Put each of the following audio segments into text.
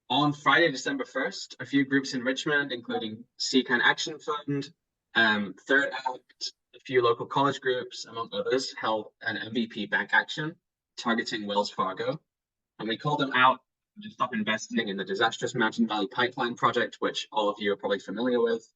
On Friday, December 1st, a few groups in Richmond, including CCAN Action Fund, Third Act, a few local college groups, among others, held an MVP bank action targeting Wells Fargo. And we called them out to stop investing in the disastrous Mountain Valley Pipeline project, which all of you are probably familiar with.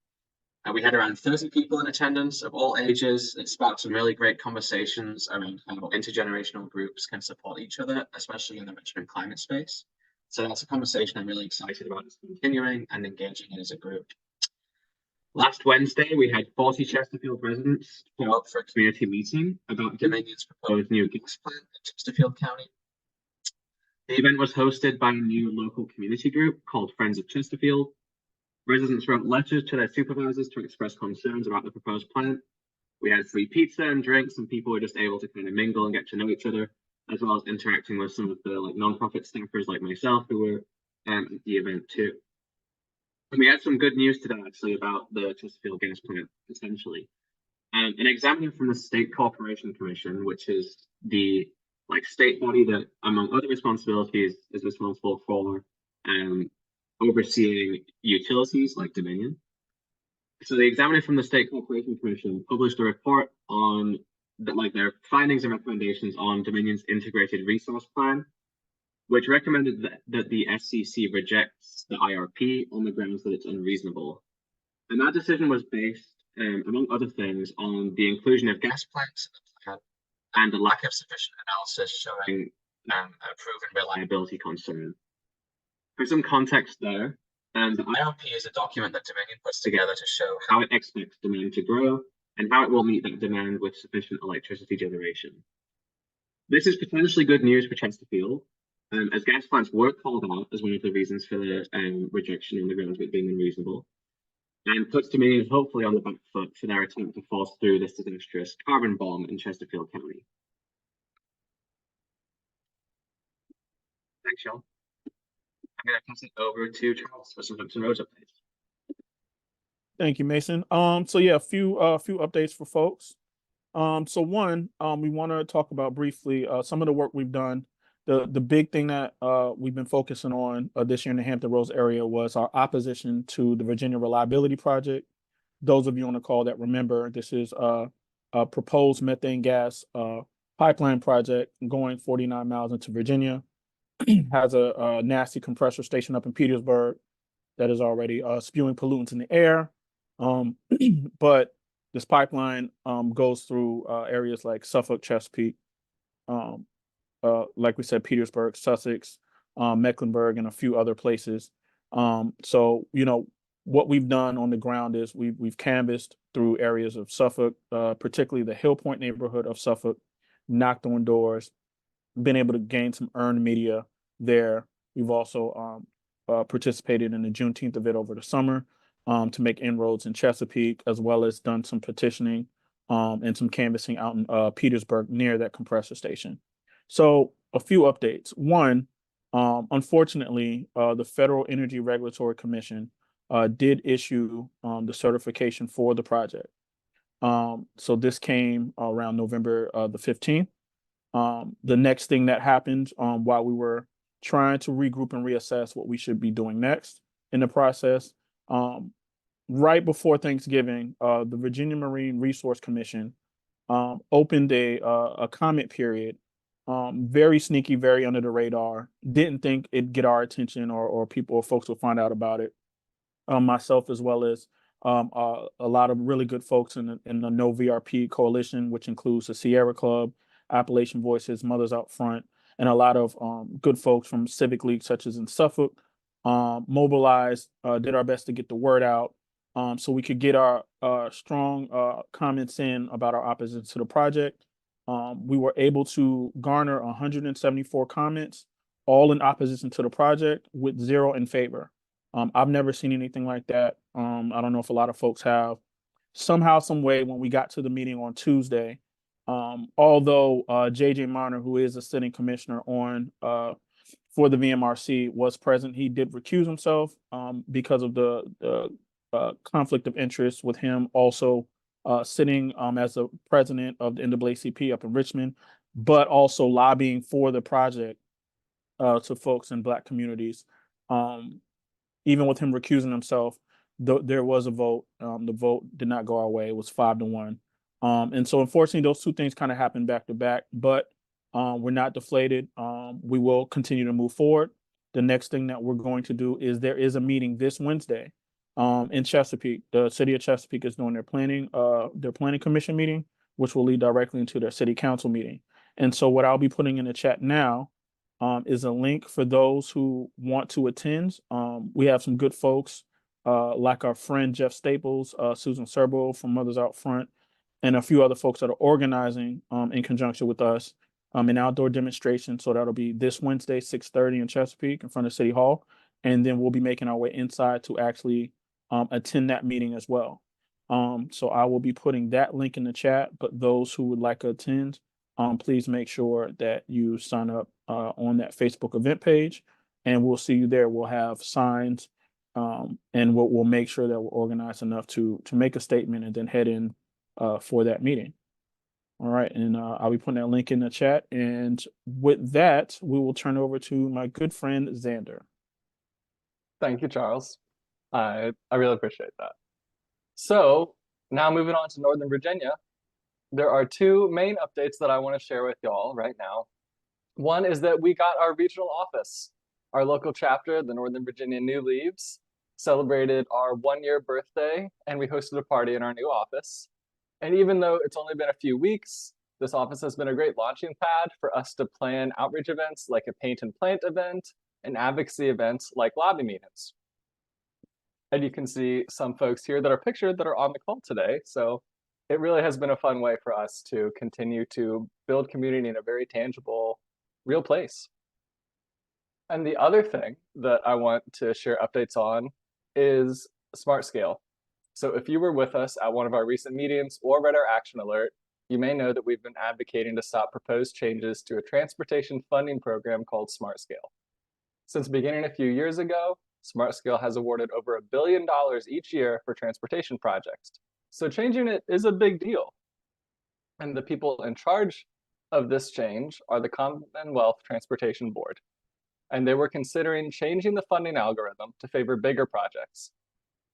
And we had around 30 people in attendance of all ages. It sparked some really great conversations around how intergenerational groups can support each other, especially in the Richmond climate space. So that's a conversation I'm really excited about continuing and engaging in as a group. Last Wednesday, we had 40 Chesterfield residents show up for a community meeting about Dominion's proposed new gas plant in Chesterfield County. The event was hosted by a new local community group called Friends of Chesterfield. Residents wrote letters to their supervisors to express concerns about the proposed plant. We had free pizza and drinks, and people were just able to kind of mingle and get to know each other, as well as interacting with some of the nonprofit staffers like myself who were at the event too. And we had some good news today actually about the Chesterfield gas plant, essentially. An examiner from the State Corporation Commission, which is the state body that, among other responsibilities, is responsible for overseeing utilities like Dominion. So the examiner from the State Corporation Commission published a report on their findings and recommendations on Dominion's integrated resource plan, which recommended that the SCC rejects the IRP on the grounds that it's unreasonable. And that decision was based, among other things, on the inclusion of gas plants in the plan and the lack of sufficient analysis showing a proven reliability concern. For some context there, the IRP is a document that Dominion puts together to show how it expects demand to grow and how it will meet that demand with sufficient electricity generation. This is potentially good news for Chesterfield, as gas plants were called out as one of the reasons for the rejection on the grounds of it being unreasonable, and puts Dominion hopefully on the back foot for their attempt to force through this disastrous carbon bomb in Chesterfield County. Thanks, y'all. I'm going to pass it over to Charles for some Hampton Roads updates. Thank you, Mason. So yeah, a few updates for folks. So one, we want to talk about briefly some of the work we've done. The big thing that we've been focusing on this year in the Hampton Roads area was our opposition to the Virginia Reliability Project. Those of you on the call that remember, this is a proposed methane gas pipeline project going 49 miles into Virginia. Has a nasty compressor station up in Petersburg that is already spewing pollutants in the air. But this pipeline goes through areas like Suffolk, Chesapeake, like we said, Petersburg, Sussex, Mecklenburg, and a few other places. So, what we've done on the ground is we've canvassed through areas of Suffolk, particularly the Hill Point neighborhood of Suffolk, knocked on doors, been able to gain some earned media there. We've also participated in the Juneteenth event over the summer to make inroads in Chesapeake, as well as done some petitioning and some canvassing out in Petersburg near that compressor station. So a few updates. One, unfortunately, the Federal Energy Regulatory Commission did issue the certification for the project. So this came around November the 15th. The next thing that happened while we were trying to regroup and reassess what we should be doing next in the process, right before Thanksgiving, the Virginia Marine Resource Commission opened a comment period. Very sneaky, very under the radar. Didn't think it'd get our attention or people or folks will find out about it. Myself, as well as a lot of really good folks in the No VRP coalition, which includes the Sierra Club, Appalachian Voices, Mothers Out Front, and a lot of good folks from civic leagues such as in Suffolk, mobilized, did our best to get the word out so we could get our strong comments in about our opposition to the project. We were able to garner 174 comments, all in opposition to the project, with 0 in favor. I've never seen anything like that. I don't know if a lot of folks have. Somehow, some way, when we got to the meeting on Tuesday, although JJ Marner, who is a sitting commissioner on for the VMRC, was present, he did recuse himself because of the conflict of interest with him also sitting as the president of the NAACP up in Richmond, but also lobbying for the project to folks in Black communities. um, even with him recusing himself, there was a vote. The vote did not go our way. It was 5-1. And so unfortunately, those two things kind of happened back to back, but we're not deflated. We will continue to move forward. The next thing that we're going to do is there is a meeting this Wednesday in Chesapeake. The city of Chesapeake is doing their planning commission meeting, which will lead directly into their city council meeting. And so what I'll be putting in the chat now is a link for those who want to attend. We have some good folks, like our friend Jeff Staples, Susan Serbo from Mothers Out Front, and a few other folks that are organizing in conjunction with us an outdoor demonstration. So that'll be this Wednesday, 6:30 in Chesapeake in front of City Hall. And then we'll be making our way inside to actually attend that meeting as well. So I will be putting that link in the chat, but those who would like to attend, please make sure that you sign up on that Facebook event page, and we'll see you there. We'll have signs, and we'll make sure that we're organized enough to make a statement and then head in for that meeting. All right, and I'll be putting that link in the chat. And with that, we will turn over to my good friend Xander. Thank you, Charles. I really appreciate that. So now moving on to Northern Virginia, there are two main updates that I want to share with y'all right now. One is that we got our regional office. Our local chapter, the Northern Virginia New Leaves, celebrated our 1-year birthday, and we hosted a party in our new office. And even though it's only been a few weeks, this office has been a great launching pad for us to plan outreach events like a paint and plant event and advocacy events like lobby meetings. And you can see some folks here that are pictured that are on the call today. So it really has been a fun way for us to continue to build community in a very tangible, real place. And the other thing that I want to share updates on is Smart Scale. So if you were with us at one of our recent meetings or read our action alert, you may know that we've been advocating to stop proposed changes to a transportation funding program called Smart Scale. Since beginning a few years ago, Smart Scale has awarded over $1 billion each year for transportation projects. So changing it is a big deal. And the people in charge of this change are the Commonwealth Transportation Board. And they were considering changing the funding algorithm to favor bigger projects.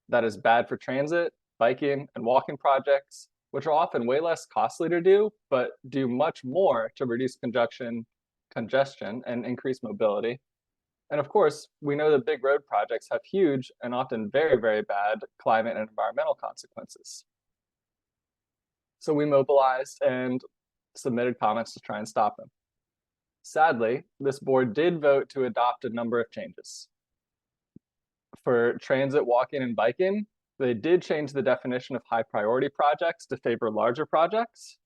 That is bad for transit, biking, and walking projects, which are often way less costly to do, but do much more to reduce congestion and increase mobility. And of course, we know that big road projects have huge and often very, very bad climate and environmental consequences. So we mobilized and submitted comments to try and stop them. Sadly, this board did vote to adopt a number of changes. For transit, walking, and biking, they did change the definition of high priority projects to favor larger projects.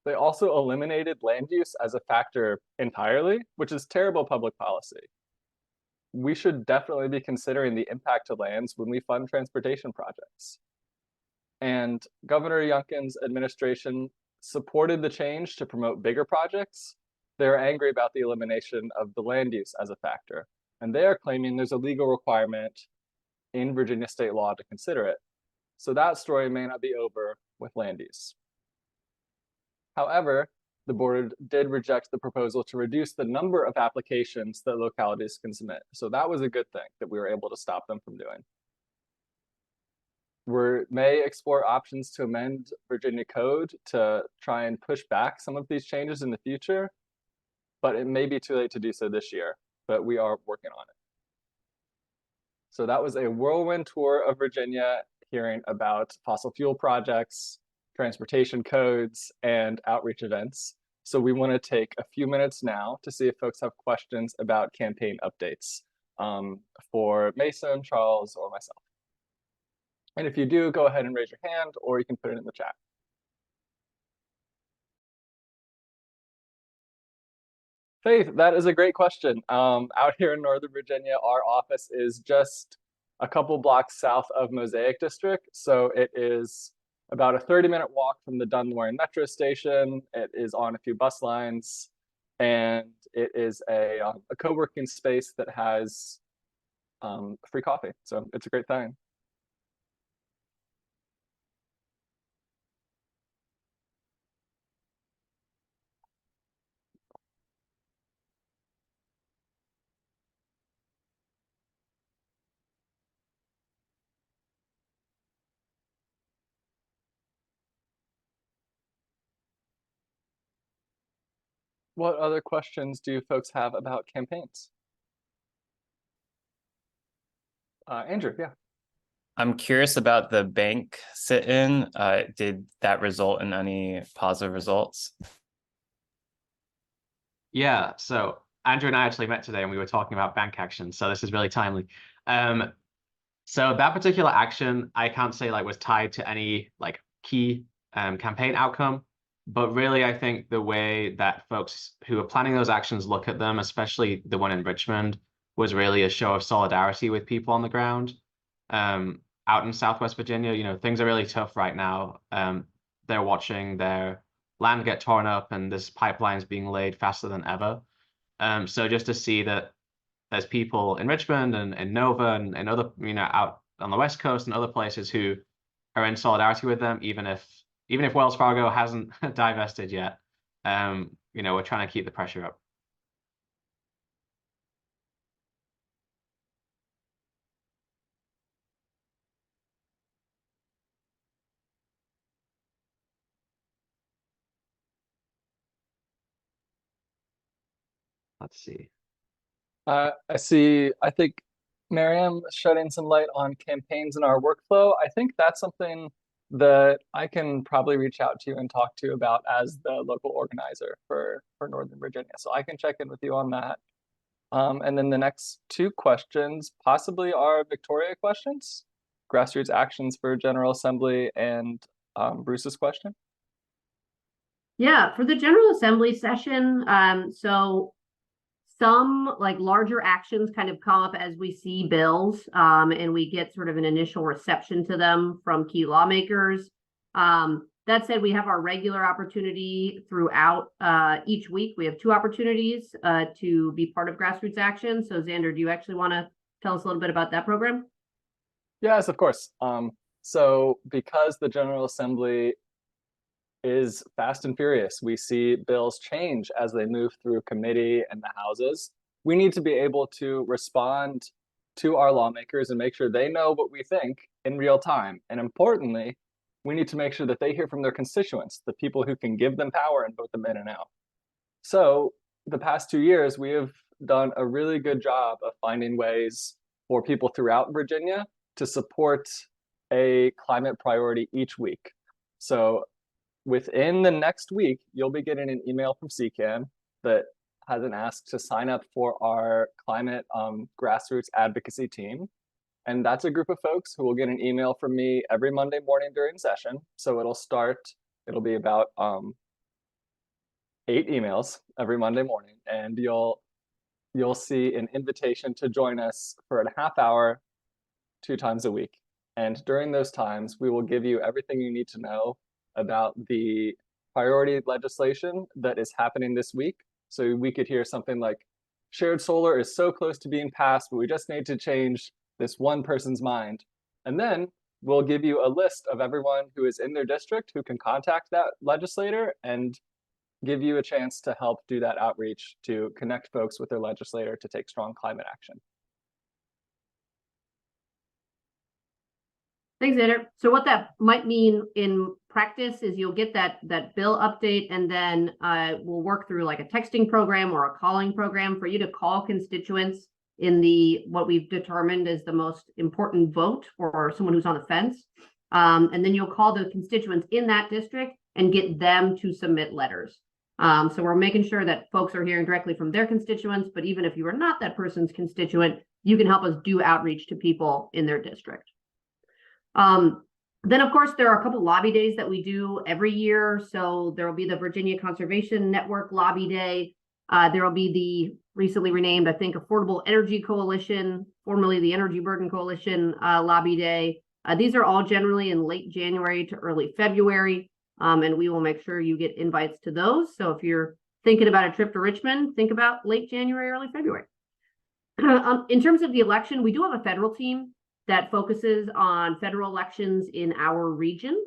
They also eliminated land use as a factor entirely, which is terrible public policy. We should definitely be considering the impact to lands when we fund transportation projects. And Governor Youngkin's administration supported the change to promote bigger projects. They're angry about the elimination of the land use as a factor. And they are claiming there's a legal requirement in Virginia state law to consider it. So that story may not be over with land use. However, the board did reject the proposal to reduce the number of applications that localities can submit. So that was a good thing that we were able to stop them from doing. We may explore options to amend Virginia code to try and push back some of these changes in the future, but it may be too late to do so this year, but we are working on it. So that was a whirlwind tour of Virginia, hearing about fossil fuel projects, transportation codes, and outreach events. So we want to take a few minutes now to see if folks have questions about campaign updates for Mason, Charles, or myself. And if you do, go ahead and raise your hand, or you can put it in the chat. Faith, that is a great question. Out here in Northern Virginia, our office is just a couple blocks south of Mosaic District. So it is about a 30-minute walk from the Dunmore Metro Station. It is on a few bus lines, and it is a co-working space that has free coffee. So it's a great thing. what other questions do folks have about campaigns? Andrew, yeah. I'm curious about the bank sit-in. Did that result in any positive results? Yeah, so Andrew and I actually met today and we were talking about bank action, so this is really timely. So that particular action, I can't say like was tied to any like key campaign outcome, but really I think the way that folks who are planning those actions look at them, especially the one in Richmond, was really a show of solidarity with people on the ground. Out in Southwest Virginia, you know, things are really tough right now. They're watching their land get torn up and this pipeline's being laid faster than ever. So just to see that there's people in Richmond and Nova and other, you know, out on the West Coast and other places who are in solidarity with them, even if Wells Fargo hasn't divested yet. You know, we're trying to keep the pressure up. Let's see. I think Miriam shedding some light on campaigns in our workflow. I think that's something that I can probably reach out to you and talk to you about as the local organizer for Northern Virginia. So I can check in with you on that. And then the next two questions possibly are Victoria questions, grassroots actions for General Assembly, and Bruce's question. Yeah, for the General Assembly session, so some like larger actions kind of come up as we see bills, and we get sort of an initial reception to them from key lawmakers. That said, we have our regular opportunity throughout each week. We have 2 opportunities to be part of grassroots action. So Xander, do you actually want to tell us a little bit about that program? Yes, of course. So because the General Assembly is fast and furious, we see bills change as they move through committee and the houses. We need to be able to respond to our lawmakers and make sure they know what we think in real time. And importantly, we need to make sure that they hear from their constituents, the people who can give them power and vote them in and out. So the past 2 years, we have done a really good job of finding ways for people throughout Virginia to support a climate priority each week. So within the next week, you'll be getting an email from CCAN that has an ask to sign up for our climate grassroots advocacy team. And that's a group of folks who will get an email from me every Monday morning during session. So it'll be about 8 emails every Monday morning, and you'll see an invitation to join us for a half hour 2 times a week. And during those times, we will give you everything you need to know about the priority legislation that is happening this week. So we could hear something like, shared solar is so close to being passed, but we just need to change this one person's mind. And then we'll give you a list of everyone who is in their district who can contact that legislator and give you a chance to help do that outreach to connect folks with their legislator to take strong climate action. Thanks, Xander. So what that might mean in practice is you'll get that bill update, and then we'll work through like a texting program or a calling program for you to call constituents in what we've determined is the most important vote or someone who's on the fence. And then you'll call the constituents in that district and get them to submit letters. So we're making sure that folks are hearing directly from their constituents, but even if you are not that person's constituent, you can help us do outreach to people in their district. Then, of course, there are a couple lobby days that we do every year. So there will be the Virginia Conservation Network Lobby Day. There will be the recently renamed, I think, Affordable Energy Coalition, formerly the Energy Burden Coalition Lobby Day. These are all generally in late January to early February, and we will make sure you get invites to those. So if you're thinking about a trip to Richmond, think about late January, early February. In terms of the election, we do have a federal team that focuses on federal elections in our region.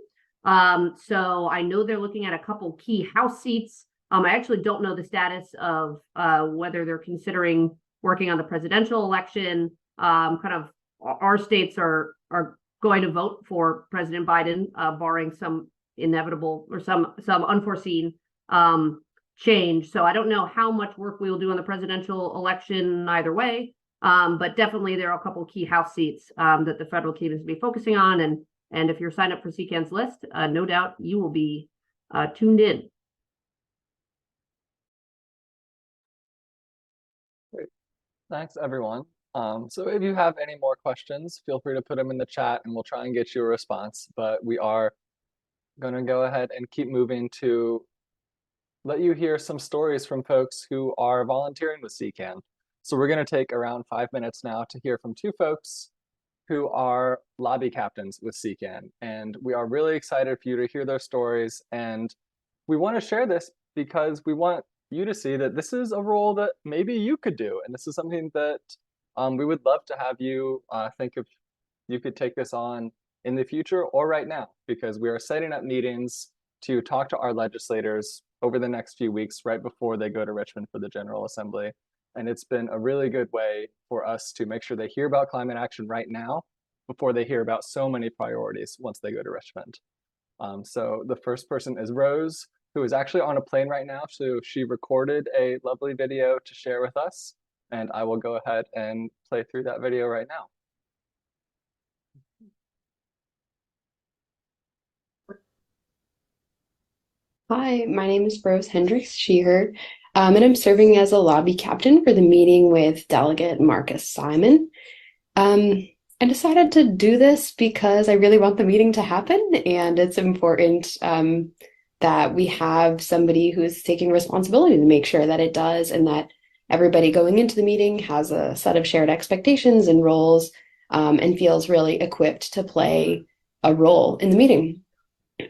So I know they're looking at a couple key House seats. I actually don't know the status of whether they're considering working on the presidential election. Kind of our states are going to vote for President Biden, barring some inevitable or some unforeseen change. So I don't know how much work we will do on the presidential election either way. But definitely there are a couple of key House seats that the federal team is to be focusing on. And if you're signed up for CCAN's list, no doubt you will be tuned in. Great. Thanks, everyone. So if you have any more questions, feel free to put them in the chat and we'll try and get you a response. But we are going to go ahead and keep moving to let you hear some stories from folks who are volunteering with CCAN. So we're going to take around 5 minutes now to hear from two folks who are lobby captains with CCAN. And we are really excited for you to hear their stories. And we want to share this because we want you to see that this is a role that maybe you could do. And this is something that we would love to have you think if you could take this on in the future or right now, because we are setting up meetings to talk to our legislators over the next few weeks, right before they go to Richmond for the General Assembly. And it's been a really good way for us to make sure they hear about climate action right now before they hear about so many priorities once they go to Richmond. So the first person is Rose, who is actually on a plane right now. So she recorded a lovely video to share with us. And I will go ahead and play through that video right now. Hi, my name is Rose Hendricks, she, her, and I'm serving as a lobby captain for the meeting with Delegate Marcus Simon. I decided to do this because I really want the meeting to happen, and it's important that we have somebody who's taking responsibility to make sure that it does, and that everybody going into the meeting has a set of shared expectations and roles, and feels really equipped to play a role in the meeting.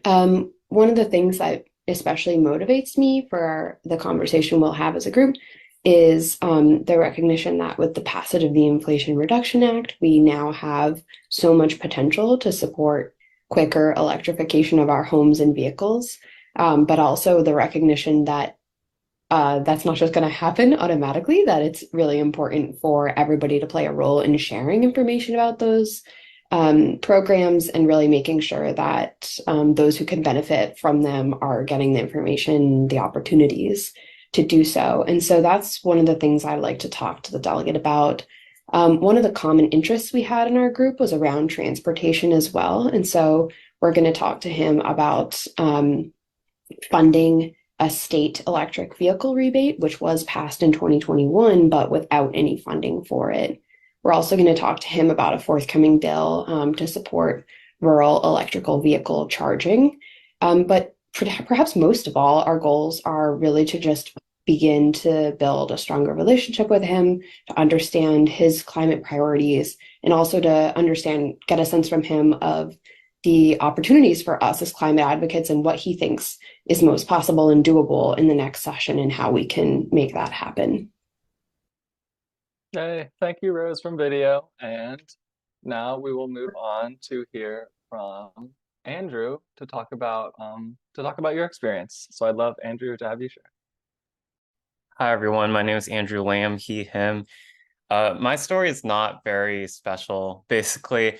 One of the things that especially motivates me for the conversation we'll have as a group is the recognition that with the passage of the Inflation Reduction Act, we now have so much potential to support quicker electrification of our homes and vehicles, but also the recognition that that's not just going to happen automatically, that it's really important for everybody to play a role in sharing information about those programs and really making sure that those who can benefit from them are getting the information, the opportunities to do so. And so that's one of the things I'd like to talk to the delegate about. One of the common interests we had in our group was around transportation as well. And so we're going to talk to him about funding a state electric vehicle rebate, which was passed in 2021, but without any funding for it. We're also going to talk to him about a forthcoming bill to support rural electrical vehicle charging. But perhaps most of all, our goals are really to just begin to build a stronger relationship with him, to understand his climate priorities, and also to get a sense from him of the opportunities for us as climate advocates and what he thinks is most possible and doable in the next session and how we can make that happen. Hey, thank you, Rose, from video. And now we will move on to hear from Andrew to talk about your experience. So I'd love, Andrew, to have you share. Hi, everyone. My name is Andrew Lamb, he, him. My story is not very special. Basically,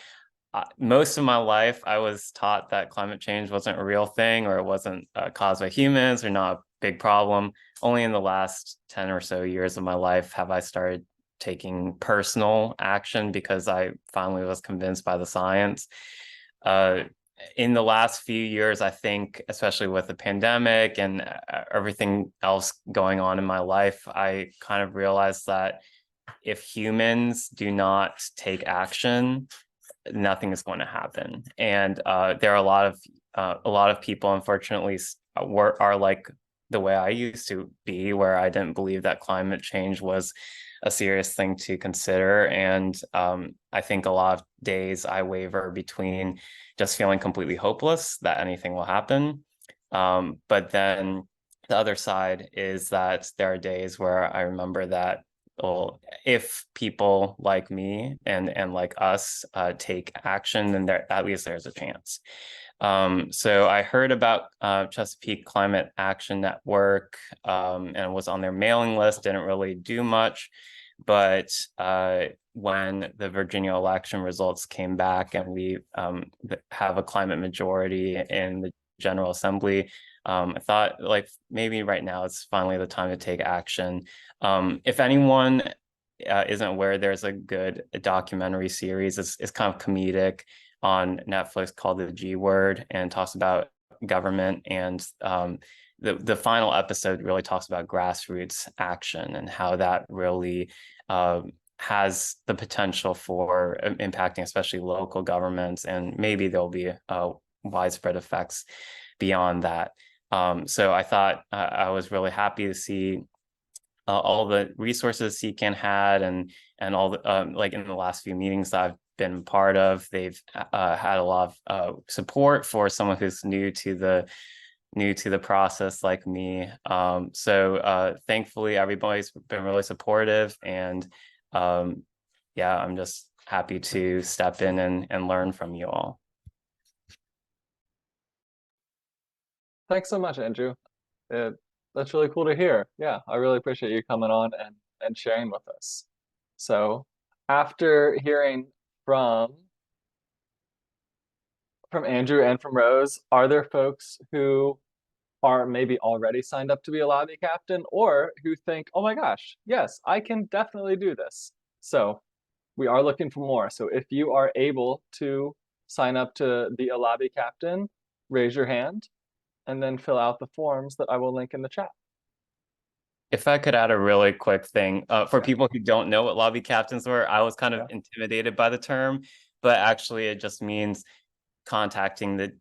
most of my life, I was taught that climate change wasn't a real thing, or it wasn't caused by humans, or not a big problem. Only in the last 10 or so years of my life have I started taking personal action because I finally was convinced by the science. In the last few years, I think, especially with the pandemic and everything else going on in my life, I kind of realized that if humans do not take action, nothing is going to happen. And there are a lot of people, unfortunately, are like the way I used to be, where I didn't believe that climate change was a serious thing to consider. And I think a lot of days I waver between just feeling completely hopeless that anything will happen. But then the other side is that there are days where I remember that, well, if people like me and like us take action, then at least there's a chance. So I heard about Chesapeake Climate Action Network and was on their mailing list, didn't really do much. But when the Virginia election results came back and we have a climate majority in the General Assembly, I thought like maybe right now it's finally the time to take action. If anyone isn't aware, there's a good documentary series. It's kind of comedic on Netflix called The G Word, and talks about government, and the final episode really talks about grassroots action and how that really has the potential for impacting especially local governments, and maybe there'll be widespread effects beyond that. So I thought I was really happy to see all the resources CCAN had, and all the like in the last few meetings that I've been part of, they've had a lot of support for someone who's new to the process like me. So thankfully everybody's been really supportive, and yeah, I'm just happy to step in and learn from you all. Thanks so much, Andrew. That's really cool to hear. Yeah, I really appreciate you coming on and sharing with us. So after hearing from Andrew and from Rose, are there folks who are maybe already signed up to be a lobby captain, or who think, oh my gosh, yes, I can definitely do this? So we are looking for more. So if you are able to sign up to be a lobby captain, raise your hand and then fill out the forms that I will link in the chat. If I could add a really quick thing, for people who don't know what lobby captains were, I was kind of intimidated by the term, but actually it just means contacting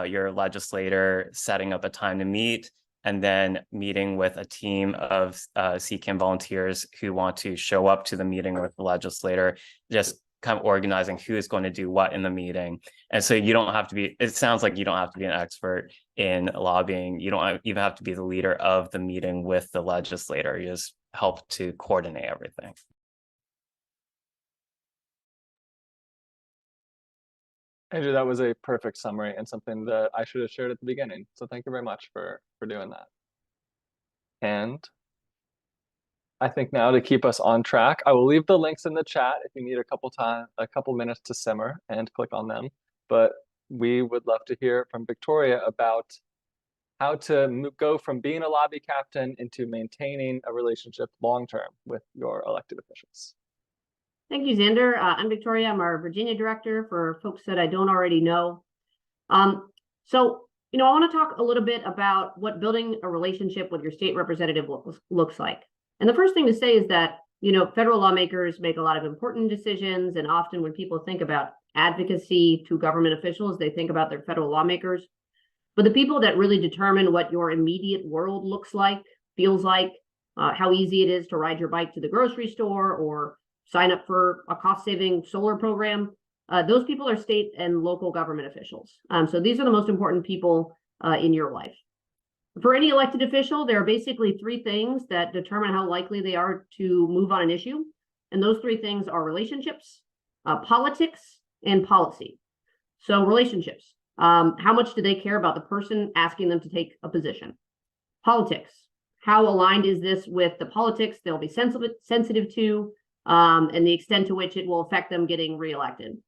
your legislator, setting up a time to meet, and then meeting with a team of CCAN volunteers who want to show up to the meeting with the legislator, just kind of organizing who is going to do what in the meeting. And so you don't have to be, it sounds like you don't have to be an expert in lobbying. You don't even have to be the leader of the meeting with the legislator. You just help to coordinate everything. Andrew, that was a perfect summary and something that I should have shared at the beginning. So thank you very much for doing that. And I think now, to keep us on track, I will leave the links in the chat if you need a couple minutes to simmer and click on them. But we would love to hear from Victoria about how to go from being a lobby captain into maintaining a relationship long-term with your elected officials. Thank you, Xander. I'm Victoria. I'm our Virginia director, for folks that I don't already know. So, I want to talk a little bit about what building a relationship with your state representative looks like. And the first thing to say is that, federal lawmakers make a lot of important decisions. And often when people think about advocacy to government officials, they think about their federal lawmakers. But the people that really determine what your immediate world looks like, feels like, how easy it is to ride your bike to the grocery store or sign up for a cost-saving solar program, those people are state and local government officials. So these are the most important people in your life. For any elected official, there are basically three things that determine how likely they are to move on an issue. And those three things are relationships, politics, and policy. So relationships, how much do they care about the person asking them to take a position? Politics, how aligned is this with the politics they'll be sensitive to, and the extent to which it will affect them getting reelected?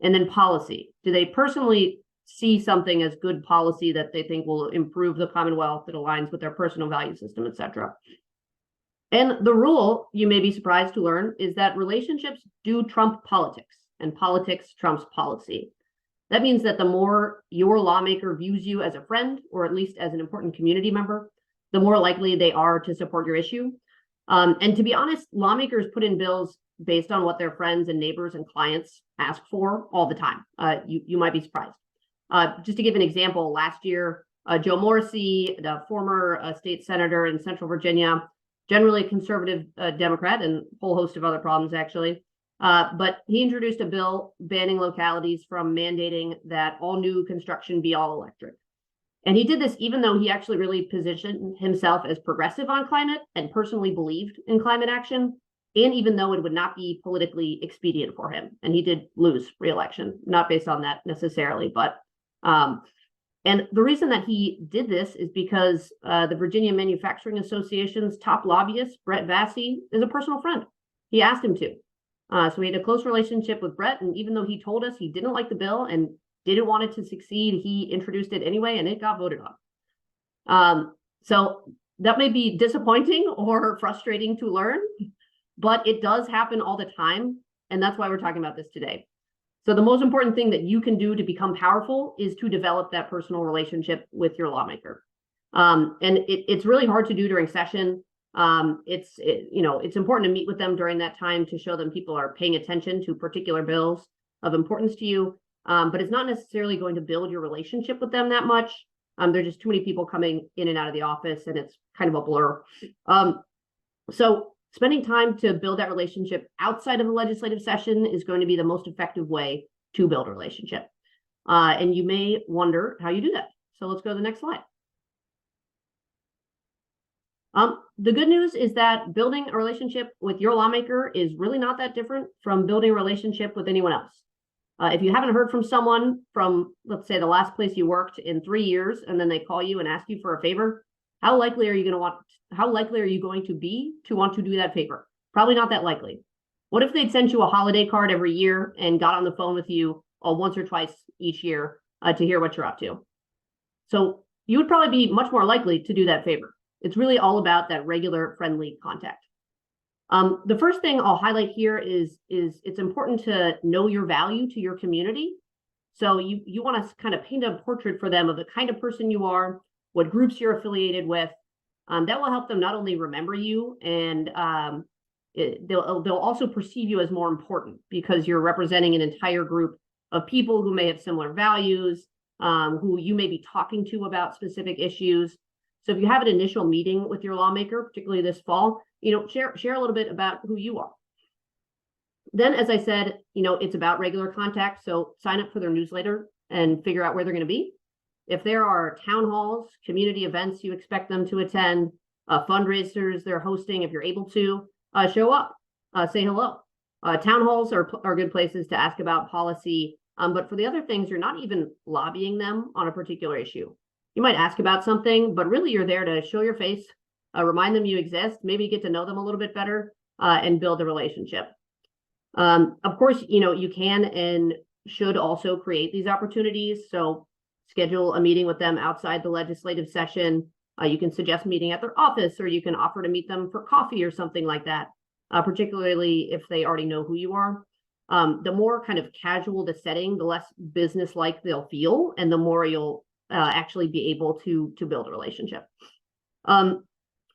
And then policy, do they personally see something as good policy that they think will improve the Commonwealth, that aligns with their personal value system, etc. And the rule, you may be surprised to learn, is that relationships do trump politics, and politics trumps policy. That means that the more your lawmaker views you as a friend, or at least as an important community member, the more likely they are to support your issue. And to be honest, lawmakers put in bills based on what their friends and neighbors and clients ask for all the time. You might be surprised. Just to give an example, last year, Joe Morrissey, the former state senator in Central Virginia, generally conservative Democrat, and a whole host of other problems, actually. But he introduced a bill banning localities from mandating that all new construction be all electric. And he did this even though he actually really positioned himself as progressive on climate and personally believed in climate action, and even though it would not be politically expedient for him. And he did lose re-election, not based on that necessarily, but and the reason that he did this is because the Virginia Manufacturing Association's top lobbyist, Brett Vassey, is a personal friend. He asked him to. So he had a close relationship with Brett, and even though he told us he didn't like the bill and didn't want it to succeed, he introduced it anyway, and it got voted on. So that may be disappointing or frustrating to learn, but it does happen all the time. And that's why we're talking about this today. So the most important thing that you can do to become powerful is to develop that personal relationship with your lawmaker. And it's really hard to do during session. It's important to meet with them during that time to show them people are paying attention to particular bills of importance to you. But it's not necessarily going to build your relationship with them that much. There's just too many people coming in and out of the office, and it's kind of a blur. So spending time to build that relationship outside of the legislative session is going to be the most effective way to build a relationship. And you may wonder how you do that. So let's go to the next slide. The good news is that building a relationship with your lawmaker is really not that different from building a relationship with anyone else. If you haven't heard from someone from, let's say, the last place you worked in 3 years, and then they call you and ask you for a favor, how likely are you going to be to want to do that favor? Probably not that likely. What if they'd sent you a holiday card every year and got on the phone with you once or twice each year to hear what you're up to? So you would probably be much more likely to do that favor. It's really all about that regular friendly contact. The first thing I'll highlight here is it's important to know your value to your community. So you want to kind of paint a portrait for them of the kind of person you are, what groups you're affiliated with. That will help them not only remember you, and they'll also perceive you as more important because you're representing an entire group of people who may have similar values, who you may be talking to about specific issues. So if you have an initial meeting with your lawmaker, particularly this fall, share a little bit about who you are. Then, as I said, it's about regular contact. So sign up for their newsletter and figure out where they're going to be. If there are town halls, community events you expect them to attend, fundraisers they're hosting, if you're able to, show up, say hello. Town halls are good places to ask about policy. But for the other things, you're not even lobbying them on a particular issue. You might ask about something, but really you're there to show your face, remind them you exist, maybe get to know them a little bit better, and build a relationship. Of course, you can and should also create these opportunities. So schedule a meeting with them outside the legislative session. You can suggest meeting at their office, or you can offer to meet them for coffee or something like that, particularly if they already know who you are. The more kind of casual the setting, the less business-like they'll feel, and the more you'll actually be able to build a relationship. And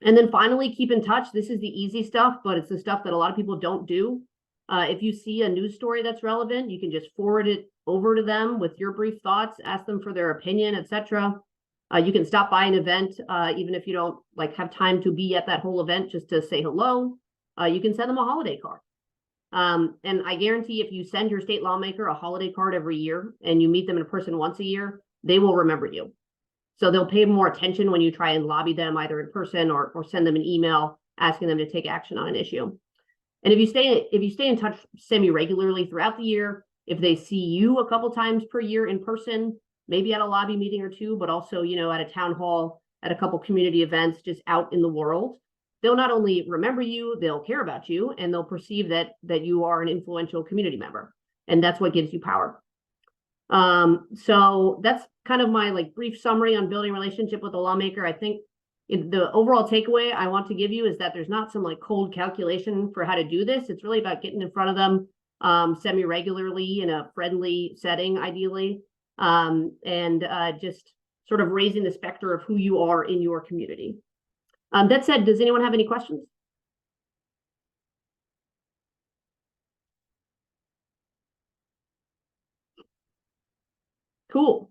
then finally, keep in touch. This is the easy stuff, but it's the stuff that a lot of people don't do. If you see a news story that's relevant, you can just forward it over to them with your brief thoughts, ask them for their opinion, etc. You can stop by an event, even if you don't have time to be at that whole event, just to say hello. You can send them a holiday card. And I guarantee if you send your state lawmaker a holiday card every year and you meet them in person once a year, they will remember you. So they'll pay more attention when you try and lobby them either in person or send them an email asking them to take action on an issue. And if you stay in touch semi-regularly throughout the year, if they see you a couple times per year in person, maybe at a lobby meeting or two, but also, at a town hall, at a couple community events, just out in the world, they'll not only remember you, they'll care about you, and they'll perceive that you are an influential community member. And that's what gives you power. So that's kind of my brief summary on building a relationship with a lawmaker. I think the overall takeaway I want to give you is that there's not some cold calculation for how to do this. It's really about getting in front of them semi-regularly in a friendly setting, ideally, and just sort of raising the specter of who you are in your community. That said, does anyone have any questions? Cool.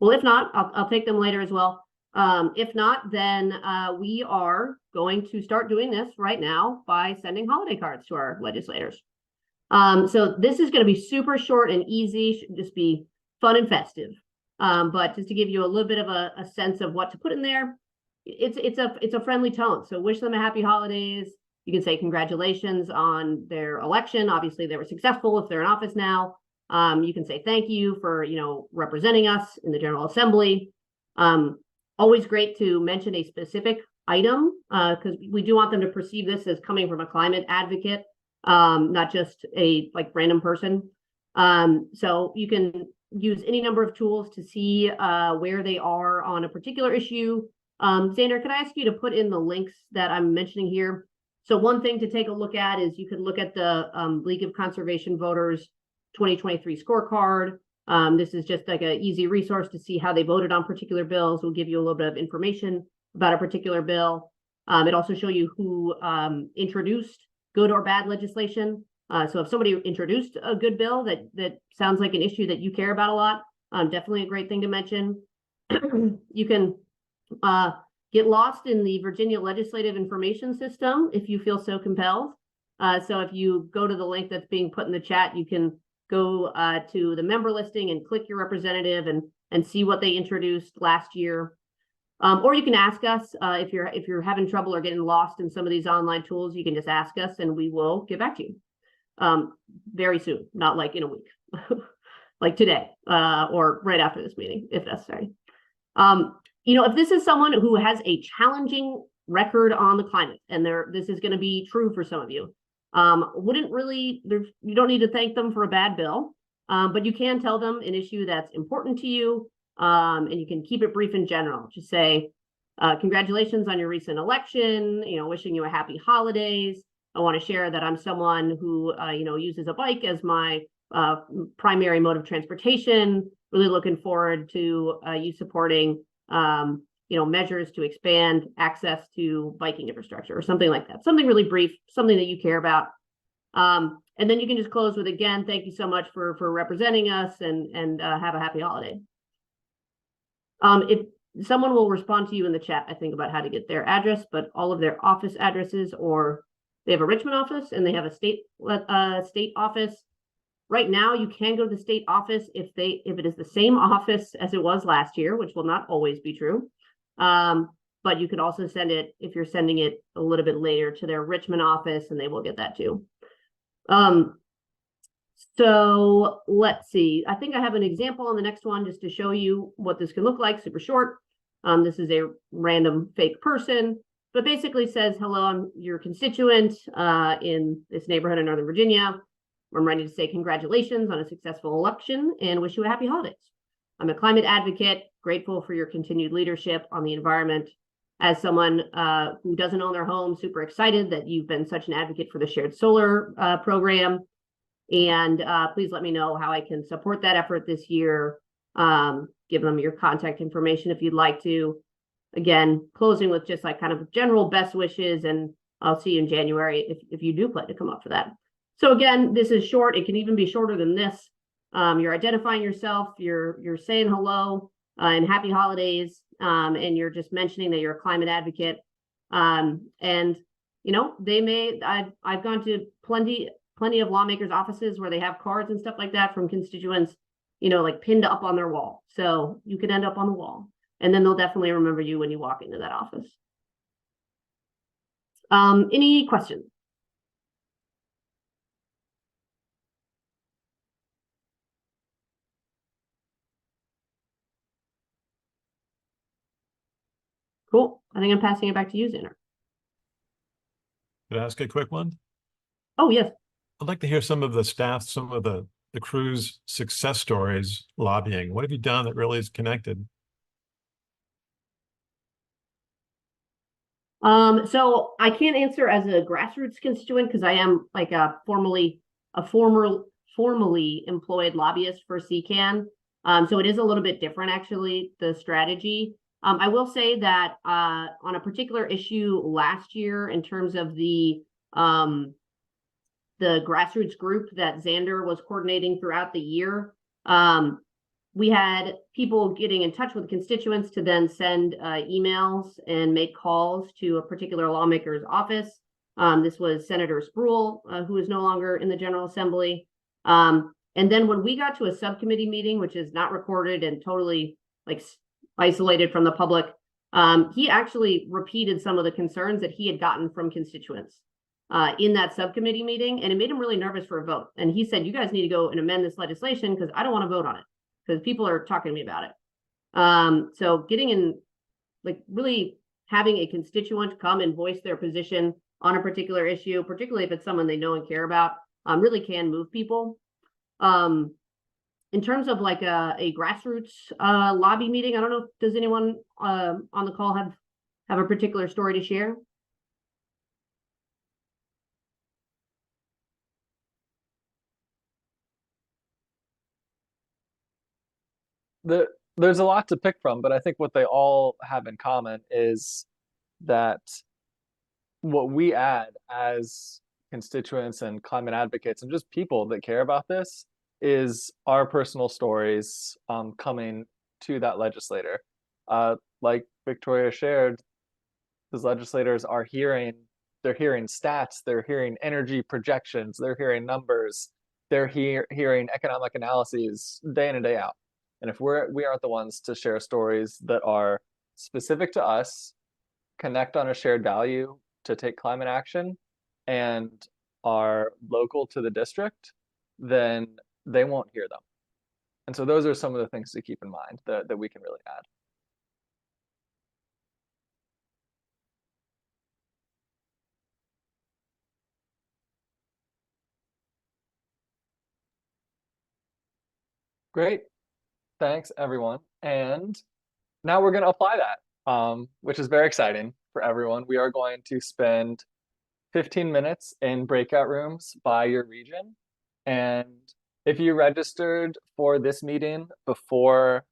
Well, if not, I'll take them later as well. If not, then we are going to start doing this right now by sending holiday cards to our legislators. So this is going to be super short and easy, should just be fun and festive. But just to give you a little bit of a sense of what to put in there, it's a friendly tone. So wish them a happy holidays. You can say congratulations on their election. Obviously, they were successful if they're in office now. You can say thank you for representing us in the General Assembly. Always great to mention a specific item because we do want them to perceive this as coming from a climate advocate, not just a random person. So you can use any number of tools to see where they are on a particular issue. Xander, can I ask you to put in the links that I'm mentioning here? So one thing to take a look at is you could look at the League of Conservation Voters 2023 scorecard. This is just like an easy resource to see how they voted on particular bills. Will give you a little bit of information about a particular bill. It also shows you who introduced good or bad legislation. So if somebody introduced a good bill that sounds like an issue that you care about a lot, definitely a great thing to mention. You can get lost in the Virginia Legislative Information System if you feel so compelled. So if you go to the link that's being put in the chat, you can go to the member listing and click your representative and see what they introduced last year. Or you can ask us if you're having trouble or getting lost in some of these online tools. You can just ask us and we will get back to you very soon, not like in a week, like today or right after this meeting if necessary. If this is someone who has a challenging record on the climate, and this is going to be true for some of you, you don't need to thank them for a bad bill, but you can tell them an issue that's important to you, and you can keep it brief and general. Just say, congratulations on your recent election, wishing you a happy holidays. I want to share that I'm someone who, uses a bike as my primary mode of transportation. Really looking forward to you supporting measures to expand access to biking infrastructure or something like that. Something really brief, something that you care about. And then you can just close with, again, thank you so much for representing us and have a happy holiday. If someone will respond to you in the chat, I think, about how to get their address, but all of their office addresses, or they have a Richmond office and they have a state office. Right now, you can go to the state office if it is the same office as it was last year, which will not always be true. But you could also send it, if you're sending it a little bit later, to their Richmond office, and they will get that too. So let's see. I think I have an example on the next one just to show you what this can look like. Super short. This is a random fake person, but basically says, hello, I'm your constituent in this neighborhood in Northern Virginia. I'm ready to say congratulations on a successful election and wish you a happy holidays. I'm a climate advocate, grateful for your continued leadership on the environment. As someone who doesn't own their home, super excited that you've been such an advocate for the shared solar program. And please let me know how I can support that effort this year. Give them your contact information if you'd like to. Again, closing with just like kind of general best wishes, and I'll see you in January if you do plan to come up for that. So again, this is short. It can even be shorter than this. You're identifying yourself, you're saying hello and happy holidays, and you're just mentioning that you're a climate advocate. And I've gone to plenty of lawmakers' offices where they have cards and stuff like that from constituents, like pinned up on their wall. So you could end up on the wall, and then they'll definitely remember you when you walk into that office. Any questions? Cool. I think I'm passing it back to you, Xander. Could I ask a quick one? Oh, yes. I'd like to hear some of the staff, some of the crew's success stories lobbying. What have you done that really is connected? So I can't answer as a grassroots constituent because I am like formally employed lobbyist for CCAN. So it is a little bit different, actually, the strategy. I will say that on a particular issue last year, in terms of the grassroots group that Xander was coordinating throughout the year, we had people getting in touch with constituents to then send emails and make calls to a particular lawmaker's office. This was Senator Spruill, who is no longer in the General Assembly. And then when we got to a subcommittee meeting, which is not recorded and totally like isolated from the public, he actually repeated some of the concerns that he had gotten from constituents in that subcommittee meeting, and it made him really nervous for a vote. And he said, you guys need to go and amend this legislation because I don't want to vote on it because people are talking to me about it. So getting in, like really having a constituent come and voice their position on a particular issue, particularly if it's someone they know and care about, really can move people. in terms of like a grassroots lobby meeting, I don't know, does anyone on the call have a particular story to share? There's a lot to pick from, but I think what they all have in common is that what we add as constituents and climate advocates and just people that care about this is our personal stories coming to that legislator. Like Victoria shared, those legislators are they're hearing stats, they're hearing energy projections, they're hearing numbers, they're hearing economic analyses day in and day out. And if we aren't the ones to share stories that are specific to us, connect on a shared value to take climate action, and are local to the district, then they won't hear them. And so those are some of the things to keep in mind that we can really add. Great. Thanks, everyone. And now we're going to apply that, which is very exciting for everyone. We are going to spend 15 minutes in breakout rooms by your region. And if you registered for this meeting before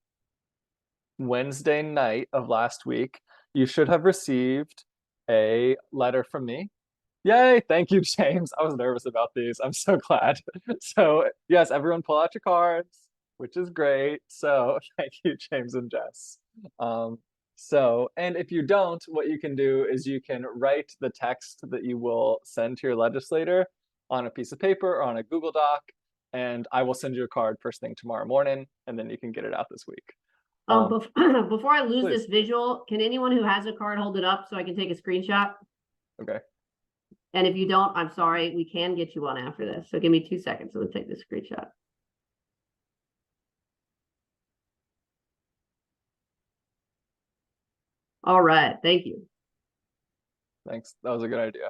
Wednesday night of last week, you should have received a letter from me. Yay, thank you, James. I was nervous about these. I'm so glad. So yes, everyone pull out your cards, which is great. So thank you, James and Jess. And if you don't, what you can do is you can write the text that you will send to your legislator on a piece of paper or on a Google Doc, and I will send you a card first thing tomorrow morning, and then you can get it out this week. Before I lose please. this visual, can anyone who has a card hold it up so I can take a screenshot? Okay. And if you don't, I'm sorry, we can get you one after this. So give me 2 seconds. Let's take this screenshot. All right, thank you. Thanks. That was a good idea.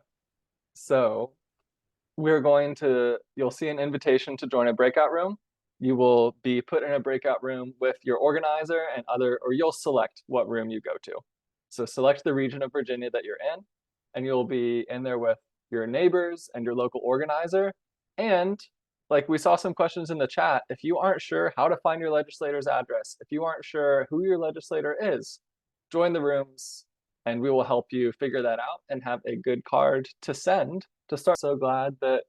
So you'll see an invitation to join a breakout room. You will be put in a breakout room with your organizer and or you'll select what room you go to. So select the region of Virginia that you're in, and you'll be in there with your neighbors and your local organizer. And like we saw some questions in the chat, if you aren't sure how to find your legislator's address, if you aren't sure who your legislator is, join the rooms and we will help you figure that out and have a good card to send to start. So glad that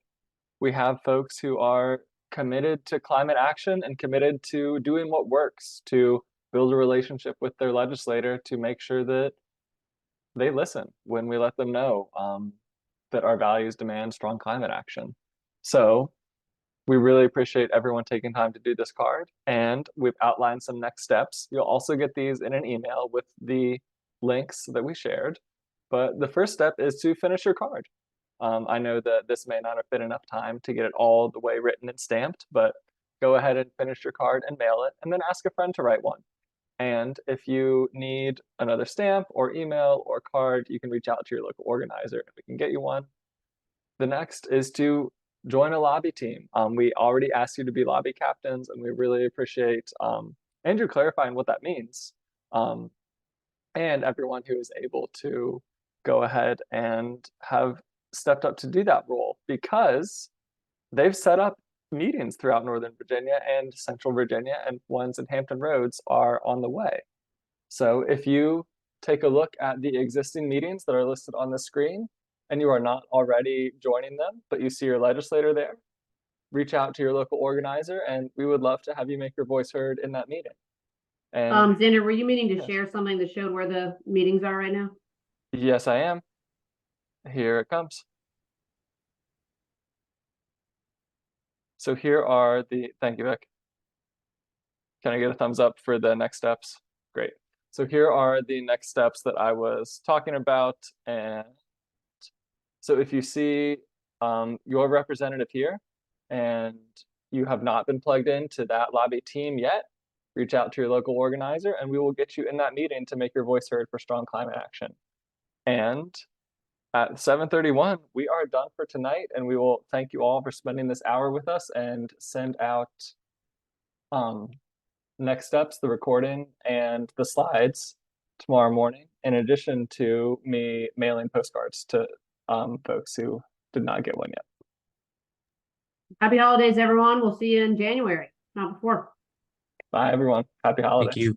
we have folks who are committed to climate action and committed to doing what works to build a relationship with their legislator to make sure that they listen when we let them know that our values demand strong climate action. So we really appreciate everyone taking time to do this card, and we've outlined some next steps. You'll also get these in an email with the links that we shared. But the first step is to finish your card. I know that this may not have been enough time to get it all the way written and stamped, but go ahead and finish your card and mail it, and then ask a friend to write one. And if you need another stamp or email or card, you can reach out to your local organizer and we can get you one. The next is to join a lobby team. We already asked you to be lobby captains, and we really appreciate Andrew clarifying what that means. And everyone who is able to go ahead and have stepped up to do that role, because they've set up meetings throughout Northern Virginia and Central Virginia, and ones in Hampton Roads are on the way. So if you take a look at the existing meetings that are listed on the screen and you are not already joining them, but you see your legislator there, reach out to your local organizer, and we would love to have you make your voice heard in that meeting. And Xander, were you meaning to yes. share something that showed where the meetings are right now? Yes, I am. Here it comes. So here are thank you, Vic. Can I get a thumbs up for the next steps? Great. So here are the next steps that I was talking about. And so if you see your representative here and you have not been plugged into that lobby team yet, reach out to your local organizer and we will get you in that meeting to make your voice heard for strong climate action. And at 7:31, we are done for tonight, and we will thank you all for spending this hour with us and send out Next steps, the recording and the slides tomorrow morning, in addition to me mailing postcards to folks who did not get one yet. Happy holidays, everyone. We'll see you in January, not before. Bye, everyone. Happy holidays. Thank you.